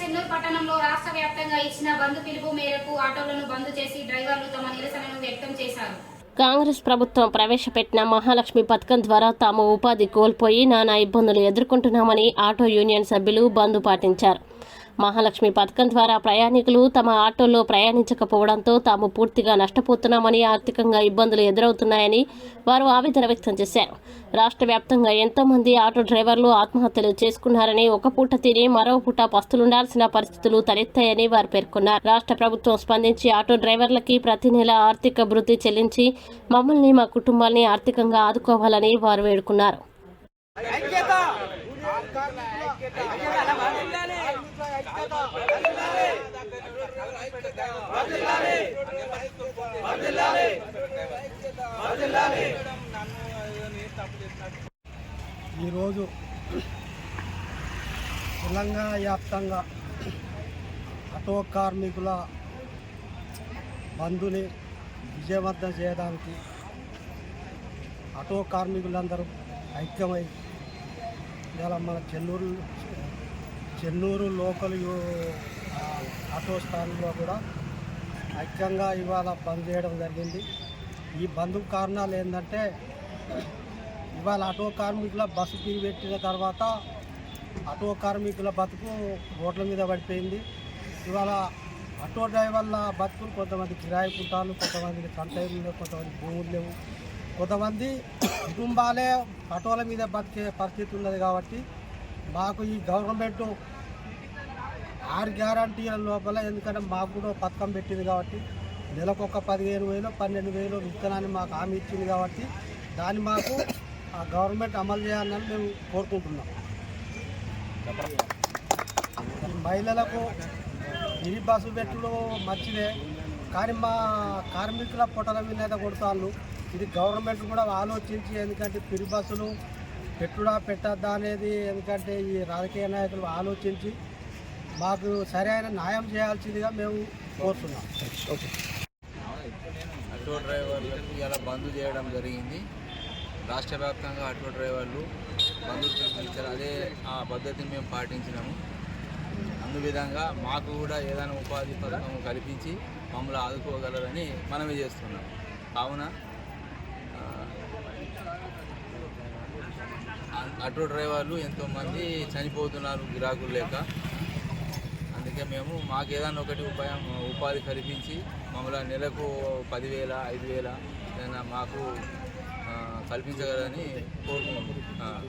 చెన్నూరు పట్టణంలో రాష్ట్ర వ్యాప్తంగా ఇచ్చిన బంద్ పిలుపు మేరకు ఆటోలను బంద్ చేసి డ్రైవర్లు తమ నిరసనను వ్యక్తం చేశారు. కాంగ్రెస్ ప్రభుత్వం ప్రవేశపెట్టిన మహాలక్ష్మి పథకం ద్వారా తాము ఉపాధి కోల్పోయి నానా ఇబ్బందులు ఎదుర్కొంటున్నామని ఆటో యూనియన్ సభ్యులు బంద్ పాటించారు. మహాలక్ష్మి పథకం ద్వారా ప్రయాణికులు తమ ఆటోల్లో ప్రయాణించకపోవడంతో తాము పూర్తిగా నష్టపోతున్నామని, ఆర్థికంగా ఇబ్బందులు ఎదురవుతున్నాయని వారు ఆవేదన వ్యక్తం చేశారు. రాష్ట్ర వ్యాప్తంగా ఎంతో మంది ఆటో డ్రైవర్లు ఆత్మహత్యలు చేసుకున్నారని, ఒక పూట తిని మరో పూట పస్తులుండాల్సిన పరిస్థితులు తలెత్తాయని వారు పేర్కొన్నారు. రాష్ట్ర ప్రభుత్వం స్పందించి ఆటో డ్రైవర్లకి ప్రతి నెల ఆర్థిక భృతి చెల్లించి మమ్మల్ని, మా కుటుంబాల్ని ఆర్థికంగా ఆదుకోవాలని వారు వేడుకున్నారు. ఈరోజు తెలంగాణ వ్యాప్తంగా ఆటో కార్మికుల బంద్ని విజయవంతం చేయడానికి ఆటో కార్మికులందరూ ఐక్యమై ఇలా మన చెన్నూరు లోకల్ ఆటో స్టాండ్లో కూడా ఐక్యంగా ఇవాళ బంద్ చేయడం జరిగింది. ఈ బంద్ కారణాలు ఏంటంటే, ఇవాళ ఆటో కార్మికుల బస్సు ఫీ పెట్టిన తర్వాత ఆటో కార్మికుల బతుకు రోడ్ల మీద పడిపోయింది. ఇవాళ ఆటో డ్రైవర్ల బతుకులు కొంతమంది కిరాయి పుట్టాలు, కొంతమందికి కంటైనర్లు లేవు, కొంతమంది భూములు లేవు, కొంతమంది కుటుంబాలే ఆటోల మీద బతికే పరిస్థితి ఉన్నది. కాబట్టి మాకు ఈ గవర్నమెంట్ 6 గ్యారంటీల లోపల, ఎందుకంటే మాకు కూడా పథకం పెట్టింది కాబట్టి నెలకు ఒక 15,000 12,000 విత్తనాన్ని మాకు హామీ ఇచ్చింది కాబట్టి దాన్ని మాకు ఆ గవర్నమెంట్ అమలు చేయాలని మేము కోరుకుంటున్నాం. మహిళలకు ఇరి బస్సు పెట్టుడు మంచిదే, కానీ మా కార్మికుల పొట్టల మీద కొడతాళ్ళు. ఇది గవర్నమెంట్ కూడా ఆలోచించి, ఎందుకంటే పిరి బస్సులు పెట్టుడా పెట్టద్దా అనేది, ఎందుకంటే ఈ రాజకీయ నాయకులు ఆలోచించి మాకు సరైన న్యాయం చేయాల్సిందిగా మేము కోరుతున్నాం. ఆటో డ్రైవర్లకు ఇలా బంద్ చేయడం జరిగింది. రాష్ట్ర వ్యాప్తంగా ఆటో డ్రైవర్లు బంద్ ఇచ్చారు. అదే ఆ పద్ధతిని మేము పాటించినాము. అందు విధంగా మాకు కూడా ఏదైనా ఉపాధి పథకం కల్పించి మమ్మల్ని ఆదుకోగలరని మనవి చేస్తున్నాం. కావున ఆటో డ్రైవర్లు ఎంతోమంది చనిపోతున్నారు గిరాకులు లేక. అందుకే మేము మాకు ఏదైనా ఒకటి ఉపాధి కల్పించి మమ్మల్ని నెలకు 10,000 5,000 ఏదైనా మాకు కల్పించగలని కోరుకుంటున్నాం.